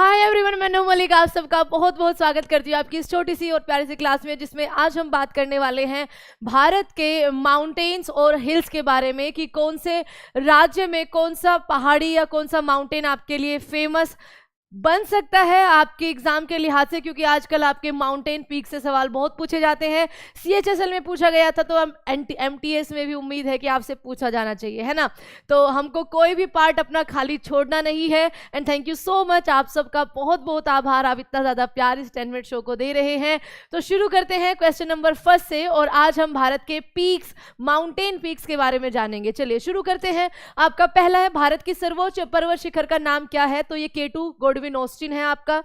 Hi everyone, मैं नू मलिक आप सबका बहुत बहुत स्वागत करती हूँ आपकी इस छोटी सी और प्यारी सी क्लास में, जिसमें आज हम बात करने वाले हैं भारत के माउंटेन्स और हिल्स के बारे में कि कौन से राज्य में कौन सा पहाड़ी या कौन सा माउंटेन आपके लिए फेमस बन सकता है आपके एग्जाम के लिहाज से, क्योंकि आजकल आपके माउंटेन पीक से सवाल बहुत पूछे जाते हैं। CHSL में पूछा गया था, तो हम MTS में भी उम्मीद है कि आपसे पूछा जाना चाहिए, है ना। तो हमको कोई भी पार्ट अपना खाली छोड़ना नहीं है। And thank you so much, आप सबका बहुत बहुत आभार, आप इतना ज़्यादा प्यार इस 10 मिनट शो को दे रहे हैं। तो शुरू करते हैं क्वेश्चन नंबर 1 से, और आज हम भारत के पीक्स, माउंटेन पीक्स के बारे में जानेंगे। चलिए शुरू करते हैं। आपका पहला है, भारत की सर्वोच्च पर्वत शिखर का नाम क्या है? तो ये K2 गोडविन ऑस्टिन है आपका।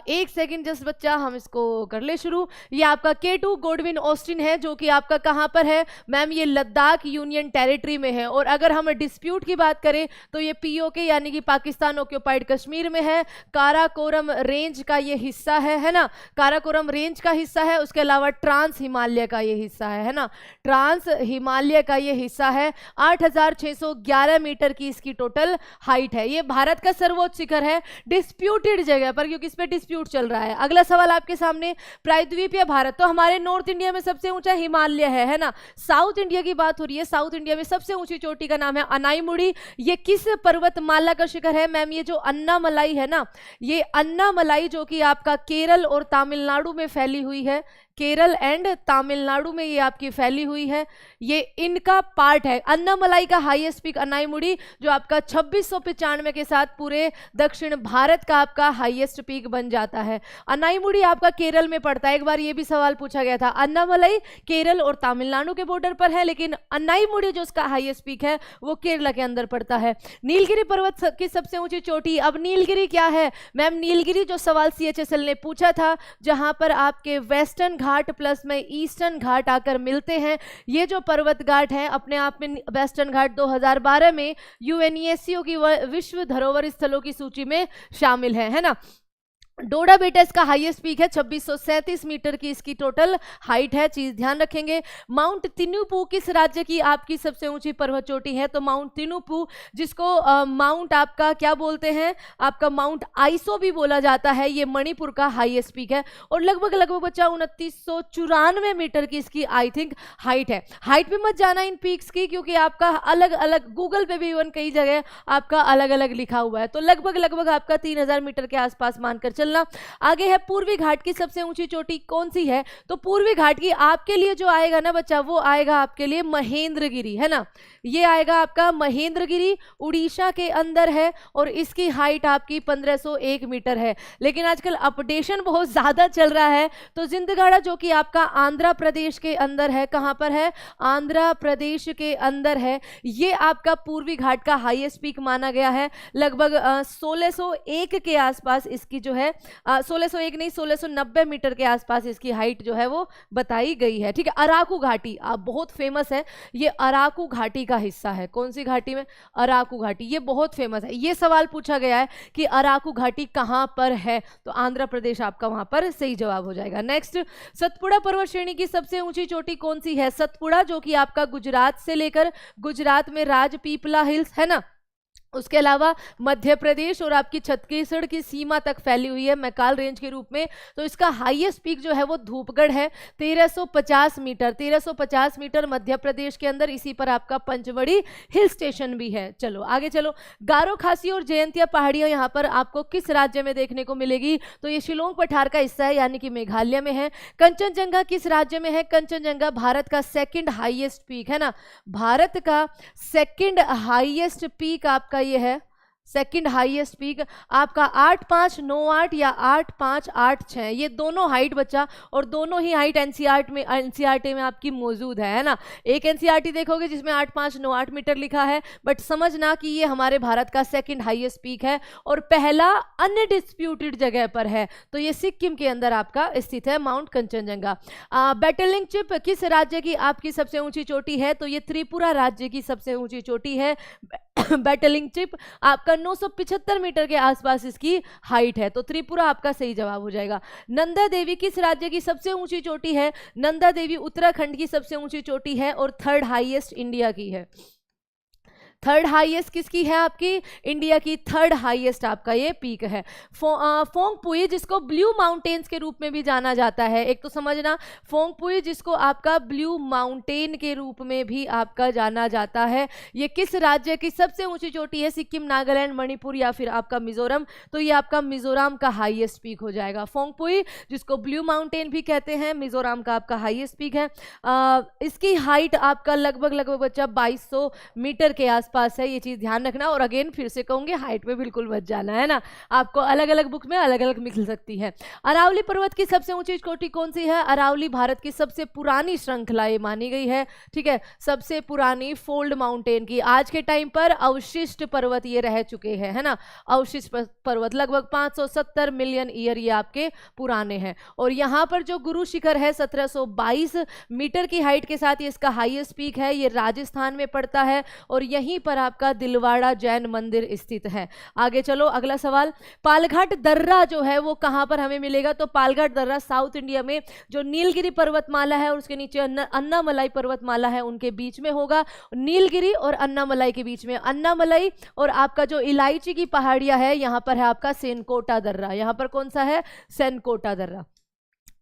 एक सेकंड जस्ट बच्चा, हम इसको कर ले शुरू। ये आपका K2 गोडविन ऑस्टिन है, जो कि आपका कहाँ पर है मैम? ये लद्दाख यूनियन टेरिटरी में है। और अगर हम डिस्प्यूट की बात करें तो ये POK यानी कि पाकिस्तान ऑक्यूपाइड कश्मीर में है। काराकोरम रेंज का ये हिस्सा है ना, काराकोरम रेंज का हिस्सा है। उसके अलावा ट्रांस हिमालय का ये हिस्सा है ना, ट्रांस हिमालय का ये हिस्सा है। 8611 मीटर की इसकी टोटल हाइट है। ये भारत का सर्वोच्च शिखर है डिस्प्यूटेड जगह पर, क्योंकि पे डिस्प्यूट चल रहा है। अगला सवाल आपके सामने, प्रायद्वीपीय भारत। तो हमारे नॉर्थ इंडिया में सबसे ऊंचा हिमालय है ना। साउथ इंडिया की बात हो रही है। साउथ इंडिया में सबसे ऊंची चोटी का नाम है अनाईमुड़ी। ये किस पर्वतमाला का शिखर है मैम? ये जो अन्नामलाई है ना, ये अन्नामलाई जो कि आपका केरल और तमिलनाडु में फैली हुई है। केरल एंड तमिलनाडु में ये आपकी फैली हुई है। ये इनका पार्ट है। अन्नामलाई का हाईएस्ट पीक अनाईमुड़ी, जो आपका 2695 के साथ पूरे दक्षिण भारत का आपका हाईएस्ट पीक बन जाता है। अनाईमुड़ी आपका केरल में पड़ता है। एक बार ये भी सवाल पूछा गया था। अन्नामलाई केरल और तमिलनाडु के बॉर्डर पर है, लेकिन अनाईमुड़ी जो उसका हाईएस्ट पीक है वो केरल के अंदर पड़ता है। नीलगिरी पर्वत की सबसे ऊंची चोटी। अब नीलगिरी क्या है मैम? नीलगिरी जो सवाल CHSL ने पूछा था, जहां पर आपके वेस्टर्न घाट प्लस में ईस्टर्न घाट आकर मिलते हैं। ये जो पर्वत घाट है अपने आप में, वेस्टर्न घाट 2012 में UNESCO की विश्व धरोहर स्थलों की सूची में शामिल है ना। डोडा बेटा इसका हाईएस्ट पीक है। 2637 मीटर की इसकी टोटल हाइट है, चीज ध्यान रखेंगे। माउंट तिनुपू किस राज्य की आपकी सबसे ऊंची पर्वत चोटी है? तो माउंट तिनुपू, जिसको माउंट आपका क्या बोलते हैं, आपका माउंट आइसो भी बोला जाता है, ये मणिपुर का हाईएस्ट पीक है। और लगभग बच्चा 2994 मीटर की इसकी आई थिंक हाइट है। हाइट पे मत जाना इन पीक्स की, क्योंकि आपका अलग अलग गूगल पे भी इवन कई जगह आपका अलग अलग लिखा हुआ है। तो लगभग आपका 3000 मीटर के आसपास मानकर चलना। आगे है, पूर्वी घाट की सबसे ऊंची चोटी कौन सी है? तो पूर्वी घाट की आपके लिए जो आएगा ना बच्चा, वो आएगा आपके लिए महेंद्रगिरी, है ना। ये आएगा आपका महेंद्रगिरी, उड़ीसा के अंदर है, और इसकी हाइट आपकी 1501 मीटर है। लेकिन आजकल अपडेशन बहुत ज्यादा चल रहा है, तो जिंदगाड़ा जो कि आपका आंध्र प्रदेश के अंदर है, कहां पर है? आंध्र प्रदेश के अंदर है। ये आपका पूर्वी घाट का हाईएस्ट पीक माना गया है। लगभग 1601 के आसपास इसकी जो है 1601 नहीं, 1690 मीटर के आसपास इसकी हाइट जो है वो बताई गई है। ठीक है। अराकू घाटी आप बहुत फेमस है। ये अराकू घाटी का हिस्सा है। कौन सी घाटी में? अराकू घाटी, ये बहुत फेमस है। ये सवाल पूछा गया है कि अराकू घाटी कहां पर है, तो आंध्र प्रदेश आपका वहां पर सही जवाब हो जाएगा। नेक्स्ट, सतपुड़ा पर्वत श्रेणी की सबसे ऊंची चोटी कौन सी है? सतपुड़ा जो कि आपका गुजरात से लेकर, गुजरात में राजपीपला हिल्स है ना, उसके अलावा मध्य प्रदेश और आपकी छत्तीसगढ़ की सीमा तक फैली हुई है मैकाल रेंज के रूप में। तो इसका हाईएस्ट पीक जो है वो धूपगढ़ है, 1350 मीटर। 1350 मीटर मध्य प्रदेश के अंदर। इसी पर आपका पंचमढ़ी हिल स्टेशन भी है। चलो आगे चलो। गारो खासी और जयंतिया पहाड़ियां यहाँ पर आपको किस राज्य में देखने को मिलेगी? तो ये शिलोंग पठार का हिस्सा है, यानी कि मेघालय में है। कंचनजंगा किस राज्य में है? कंचनजंगा भारत का सेकंड हाईएस्ट पीक है ना, भारत का सेकंड हाईएस्ट पीक आपका ये है। सेकंड हाईएस्ट पीक आपका 8598 या 8586, ये दोनों हाइट बच्चा, और दोनों ही हाइट एनसीईआरटी में आपकी मौजूद है ना। एक एनसीईआरटी देखोगे जिसमें 8598 मीटर लिखा है, बट समझना कि ये हमारे भारत का सेकंड हाईएस्ट पीक है और पहला अनडिस्प्यूटेड जगह पर है। तो ये सिक्किम के अंदर आपका स्थित है, माउंट कंचनजंगा। बैटलिंग चिप किस राज्य की आपकी सबसे ऊंची चोटी है? तो ये त्रिपुरा राज्य की सबसे ऊंची चोटी है। बैटलिंग चिप आपका 975 मीटर के आसपास इसकी हाइट है, तो त्रिपुरा आपका सही जवाब हो जाएगा। नंदा देवी किस राज्य की सबसे ऊंची चोटी है? नंदा देवी उत्तराखंड की सबसे ऊंची चोटी है और थर्ड हाईएस्ट इंडिया की है। थर्ड हाईएस्ट किसकी है आपकी? इंडिया की थर्ड हाईएस्ट आपका ये पीक है। फोंगपुई जिसको ब्लू माउंटेन्स के रूप में भी जाना जाता है, एक तो समझना फोंगपुई जिसको आपका ब्लू माउंटेन के रूप में भी आपका जाना जाता है, ये किस राज्य की सबसे ऊंची चोटी है? सिक्किम, नागालैंड, मणिपुर या फिर आपका मिजोरम? तो ये आपका मिजोरम का हाईएस्ट पीक हो जाएगा। फोंगपुई जिसको ब्लू माउंटेन भी कहते हैं, मिजोरम का आपका हाईएस्ट पीक है। इसकी हाइट आपका लगभग बच्चा 2200 मीटर के आसपास है, ये चीज ध्यान रखना। और अगेन फिर से कहूंगे हाइट पे बिल्कुल बच जाना है ना, आपको अलग अलग बुक में अलग अलग मिल सकती है। अरावली पर्वत की सबसे ऊंची चोटी कौन सी है? अरावली भारत की सबसे पुरानी श्रृंखला ये मानी गई है, ठीक है, सबसे पुरानी फोल्ड माउंटेन की। आज के टाइम पर अवशिष्ट पर्वत ये रह चुके हैं, है ना, अवशिष्ट पर्वत लगभग 570 मिलियन ईयर ये आपके पुराने हैं। और यहाँ पर जो गुरु शिखर है 1722 मीटर की हाइट के साथ ये इसका हाईएस्ट पीक है, ये राजस्थान में पड़ता है और यहीं पर आपका दिलवाड़ा जैन मंदिर स्थित है। आगे चलो, अगला सवाल, पालघाट दर्रा जो है वो कहां पर हमें मिलेगा? तो पालघाट दर्रा साउथ इंडिया में जो नीलगिरी पर्वतमाला है और उसके नीचे अन्नामलाई पर्वतमाला है उनके बीच में होगा। नीलगिरी और अन्नामलाई के बीच में, अन्नामलाई और आपका जो इलायची की पहाड़ियां है यहां पर है आपका सेनकोटा दर्रा, यहां पर कौन सा है? सेनकोटा दर्रा।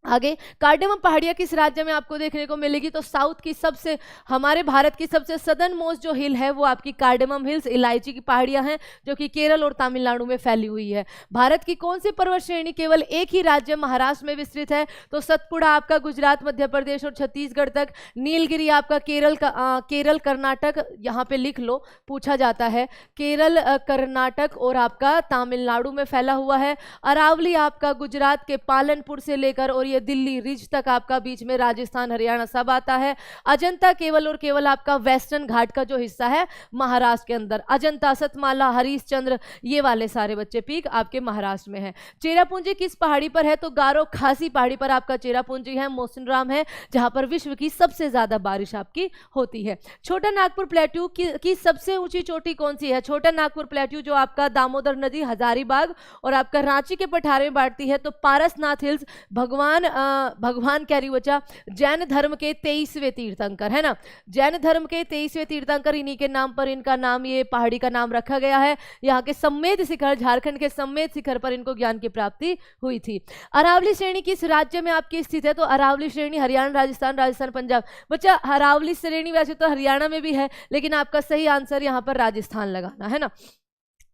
आगे, कार्डेमम पहाड़ियां किस राज्य में आपको देखने को मिलेगी? तो साउथ की सबसे, हमारे भारत की सबसे सदर्न मोस्ट जो हिल है वो आपकी कार्डेमम हिल्स, इलायची की पहाड़ियां हैं जो कि केरल और तमिलनाडु में फैली हुई है। भारत की कौन सी पर्वत श्रेणी केवल एक ही राज्य महाराष्ट्र में विस्तृत है? तो सतपुड़ा आपका गुजरात, मध्य प्रदेश और छत्तीसगढ़ तक, नीलगिरी आपका केरल कर्नाटक, यहाँ पे लिख लो पूछा जाता है, केरल कर्नाटक और आपका तमिलनाडु में फैला हुआ है। अरावली आपका गुजरात के पालनपुर से लेकर और दिल्ली रिज तक आपका बीच में राजस्थान हरियाणा सब आता है। अजंता केवल और केवल आपका वेस्टर्न घाट का जो हिस्सा है महाराष्ट्र के अंदर, अजंता, सतमाला, हरिश्चंद्र, ये वाले सारे बच्चे पीक आपके महाराष्ट्र में है। चेरापूंजी किस पहाड़ी पर है? तो गारो खासी पहाड़ी पर आपका चेरापूंजी है, मौसिनराम है, जहां पर विश्व की सबसे ज्यादा बारिश आपकी होती है। छोटा नागपुर प्लेट्यू की सबसे ऊंची चोटी कौन सी है? छोटा नागपुर प्लेट्यू जो आपका दामोदर नदी, हजारीबाग और आपका रांची के पठार में बांटती है। तो पारसनाथ हिल्स, भगवान क्या बचा? जैन धर्म के 23वें तीर्थंकर, है ना, जैन धर्म के 23वें तीर्थंकर, इन्हीं के नाम पर इनका नाम, ये पहाड़ी का नाम रखा गया है। यहाँ के सम्मेद शिखर, झारखंड के सम्मेद शिखर पर इनको ज्ञान की प्राप्ति हुई थी। अरावली श्रेणी किस राज्य में आपकी स्थित है? तो अरावली श्रेणी हरियाणा, राजस्थान, पंजाब। बच्चा अरावली श्रेणी वैसे तो हरियाणा में भी है, लेकिन आपका सही आंसर यहाँ पर राजस्थान लगाना है ना।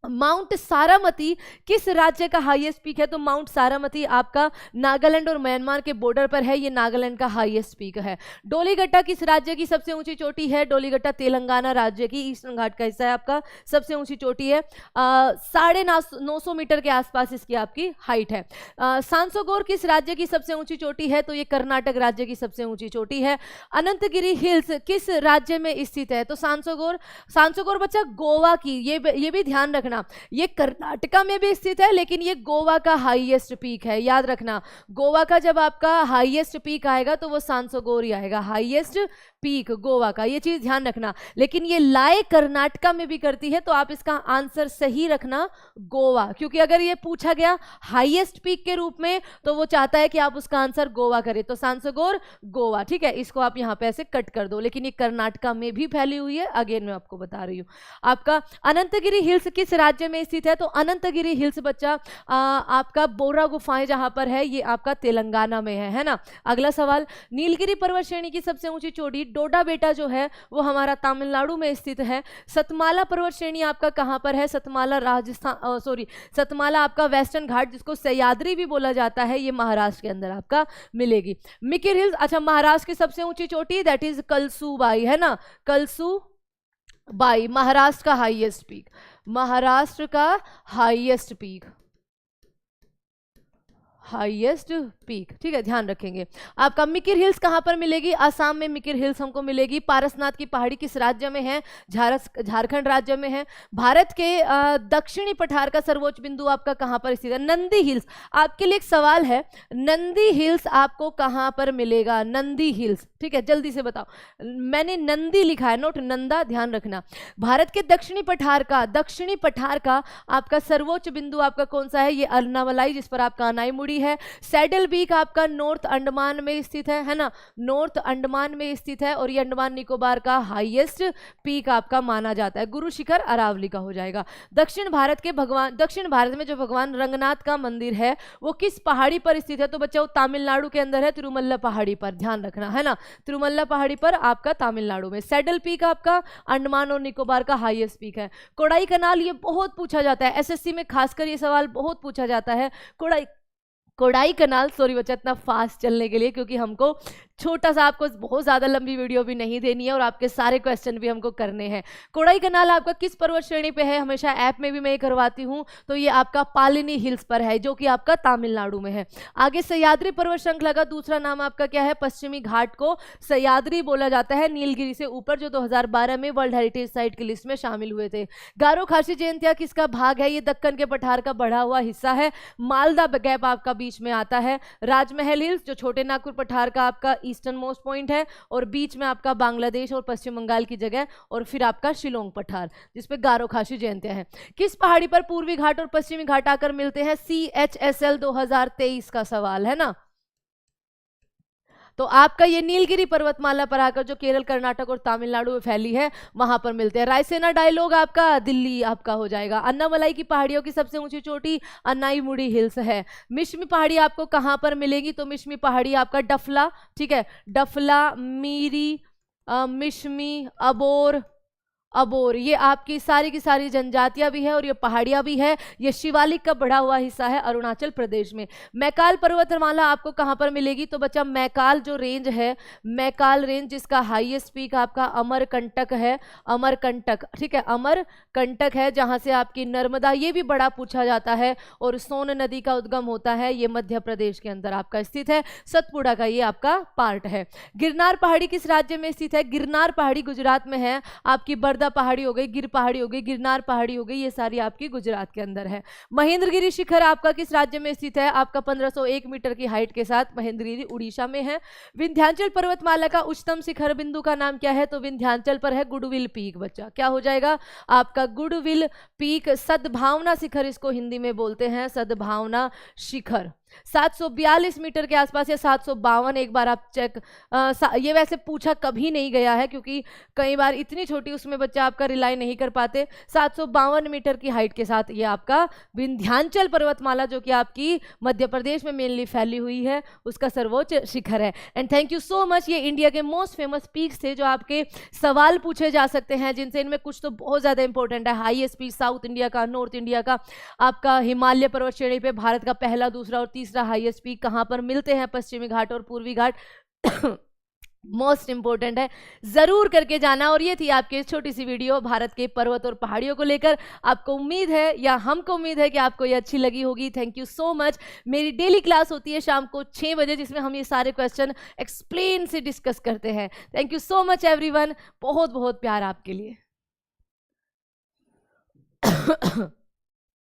माउंट सारामती किस राज्य का हाईएस्ट पीक है? तो माउंट सारामती आपका नागालैंड और म्यांमार के बॉर्डर पर है, ये नागालैंड का हाईएस्ट पीक है। डोलीगट्टा किस राज्य की सबसे ऊंची चोटी है? डोलीगट्टा तेलंगाना राज्य की ईस्टर्न घाट का हिस्सा है, आपका सबसे ऊंची चोटी है, 950 मीटर के आसपास इसकी आपकी हाइट है। सांसोगोर किस राज्य की सबसे ऊंची चोटी है? तो ये कर्नाटक राज्य की सबसे ऊंची चोटी है। अनंतगिरी हिल्स किस राज्य में स्थित है? तो सांसोगोर बच्चा गोवा की, ये भी ध्यान रखना, ये कर्नाटका में भी स्थित है लेकिन ये गोवा का हाईएस्ट पीक है, याद रखना। गोवा का जब आपका हाईएस्ट पीक आएगा तो वो सांसोगोर ही आएगा, हाईएस्ट पीक गोवा का, ये चीज ध्यान रखना। लेकिन ये लाए कर्नाटका में भी करती है, तो आप इसका आंसर सही रखना गोवा, क्योंकि अगर ये पूछा गया हाईएस्ट पीक के रूप में तो वो चाहता है कि आप उसका आंसर गोवा करें, तो सांसोगोर गोवा, ठीक है, इसको आप यहाँ पे ऐसे कट कर दो। लेकिन ये कर्नाटका में भी फैली हुई है, अगेन मैं आपको बता रही हूँ। आपका अनंतगिरी हिल्स किस राज्य में स्थित है? तो अनंतगिरी हिल्स बच्चा आपका बोरा गुफाएं जहां पर है ये आपका तेलंगाना में है ना। अगला सवाल, नीलगिरी पर्वत श्रेणी की सबसे ऊंची चोटी डोडा बेटा जो है वो हमारा तमिलनाडु में स्थित है। सतमाला पर्वत श्रेणी आपका कहां पर है? सतमाला राजस्थान, सतमाला आपका वेस्टर्न घाट जिसको सह्याद्री भी बोला जाता है, ये महाराष्ट्र के अंदर आपका मिलेगी। मिकिर हिल्स, अच्छा महाराष्ट्र की सबसे ऊंची चोटी दैट इज कलसूबाई, है ना, कलसूबाई महाराष्ट्र का हाईएस्ट पीक, महाराष्ट्र का हाईएस्ट पीक, हाईएस्ट पीक, ठीक है, ध्यान रखेंगे। आपका मिकिर हिल्स कहां पर मिलेगी? आसाम में मिकिर हिल्स हमको मिलेगी। पारसनाथ की पहाड़ी किस राज्य में है? झारखंड राज्य में है। भारत के दक्षिणी पठार का सर्वोच्च बिंदु आपका कहां पर स्थित है? नंदी हिल्स। आपके लिए एक सवाल है, नंदी हिल्स आपको कहां पर मिलेगा? नंदी हिल्स, ठीक है, जल्दी से बताओ। मैंने नंदी लिखा है, नोट नंदा, ध्यान रखना। भारत के दक्षिणी पठार का आपका सर्वोच्च बिंदु आपका कौन सा है? ये अन्नामलाई, जिस पर आपका अनाईमुड़ी है। सैडल पीक आपका नॉर्थ अंडमान में स्थित है ना, नॉर्थ अंडमान में स्थित है, और ये अंडमान निकोबार का हाईएस्ट पीक आपका माना जाता है। गुरु शिखर अरावली का हो जाएगा। दक्षिण भारत में जो भगवान रंगनाथ का मंदिर है वो किस पहाड़ी पर स्थित है? तो बच्चों तमिलनाडु के अंदर है, तिरुमल्ला पहाड़ी पर, ध्यान रखना है ना, तिरुमल्ला पहाड़ी पर आपका तमिलनाडु में। सैडल पीक आपका अंडमान और निकोबार का हाईएस्ट पीक है। कोडाई कनाल, ये बहुत पूछा जाता है एसएससी में, खासकर ये सवाल बहुत पूछा जाता है। कोडाई कनाल, सॉरी बच्चा इतना फास्ट चलने के लिए, क्योंकि हमको छोटा सा, आपको बहुत ज़्यादा लंबी वीडियो भी नहीं देनी है और आपके सारे क्वेश्चन भी हमको करने हैं। कोडाई कनाल आपका किस पर्वत श्रेणी पे है? हमेशा ऐप में भी मैं करवाती हूँ, तो ये आपका पालिनी हिल्स पर है, जो कि आपका तमिलनाडु में है। आगे सह्याद्री पर्वत श्रृंखला का दूसरा नाम आपका क्या है? पश्चिमी घाट को सह्याद्री बोला जाता है, नीलगिरी से ऊपर, जो 2012 में वर्ल्ड हेरिटेज साइट की लिस्ट में शामिल हुए थे। गारो खासी जयंतिया किसका भाग है? ये दक्कन के पठार का बढ़ा हुआ हिस्सा है। मालदा गैप आपका बीच में आता है। राजमहल हिल्स जो छोटे नागपुर पठार का आपका ईस्टर्न मोस्ट पॉइंट है, और बीच में आपका बांग्लादेश और पश्चिम बंगाल की जगह, और फिर आपका शिलोंग पठार जिसपे गारो खासी जयंतिया है। किस पहाड़ी पर पूर्वी घाट और पश्चिमी घाट आकर मिलते हैं? CHSL 2023 का सवाल है ना। तो आपका ये नीलगिरी पर्वतमाला पर आकर, जो केरल, कर्नाटक और तमिलनाडु में फैली है, वहां पर मिलते हैं। रायसेना डायलॉग आपका दिल्ली आपका हो जाएगा। अन्नामलाई की पहाड़ियों की सबसे ऊंची चोटी अन्नाईमुड़ी हिल्स है। मिश्मी पहाड़ी आपको कहां पर मिलेगी? तो मिश्मी पहाड़ी आपका डफला, ठीक है, डफला, मीरी, मिश्मी, अबोर, ये आपकी सारी की सारी जनजातियां भी है और ये पहाड़ियां भी है। ये शिवालिक का बढ़ा हुआ हिस्सा है अरुणाचल प्रदेश में। मैकाल पर्वतमाला आपको कहां पर मिलेगी? तो बच्चा मैकाल जो रेंज है, मैकाल रेंज जिसका हाईएस्ट पीक आपका अमरकंटक है, अमरकंटक, ठीक है, अमरकंटक है, जहां से आपकी नर्मदा, ये भी बड़ा पूछा जाता है, और सोन नदी का उद्गम होता है, ये मध्य प्रदेश के अंदर आपका स्थित है। सतपुड़ा का ये आपका पार्ट है। गिरनार पहाड़ी किस राज्य में स्थित है? गिरनार पहाड़ी गुजरात में है। आपकी पहाड़ी हो गई, गिर पहाड़ी हो गई, गिरनार पहाड़ी हो गई, ये सारी आपकी गुजरात के अंदर है। महेंद्रगिरी शिखर आपका किस राज्य में स्थित है? आपका 1501 मीटर की हाइट के साथ महेंद्रगिरी उड़ीसा में है। विंध्याचल पर्वतमाला का उच्चतम शिखर बिंदु का नाम क्या है? तो विंध्याचल पर है गुडविल पीक। बच्चा क्या हो जाएगा आपका? गुडविल पीक, सद्भावना शिखर इसको हिंदी में बोलते हैं, सद्भावना शिखर। 742 मीटर के आसपास या 752, एक बार आप चेक, ये वैसे पूछा कभी नहीं गया है, क्योंकि कई बार इतनी छोटी उसमें बच्चा आपका रिलाई नहीं कर पाते। 752 मीटर की हाइट के साथ ये आपका विंध्याचल पर्वतमाला, जो कि आपकी मध्य प्रदेश में मेनली फैली हुई है, उसका सर्वोच्च शिखर है। And thank you so much. ये इंडिया के मोस्ट फेमस पीक्स थे जो आपके सवाल पूछे जा सकते हैं, जिनसे इनमें कुछ तो बहुत ज़्यादा इंपॉर्टेंट है। हाईएस्ट पीक साउथ इंडिया का, नॉर्थ इंडिया का, आपका हिमालय पर्वत श्रेणी पे भारत का पहला, दूसरा और तीसरा हाईएस्ट पीक कहां पर मिलते हैं? पश्चिमी घाट और पूर्वी घाट। मोस्ट इंपॉर्टेंट है, जरूर करके जाना। और ये थी आपकी छोटी सी वीडियो भारत के पर्वत और पहाड़ियों को लेकर। आपको उम्मीद है, या हमको उम्मीद है कि आपको ये अच्छी लगी होगी। Thank you so much. मेरी डेली क्लास होती है शाम को 6 बजे, जिसमें हम ये सारे क्वेश्चन एक्सप्लेन से डिस्कस करते हैं। Thank you so much everyone, बहुत बहुत प्यार आपके लिए।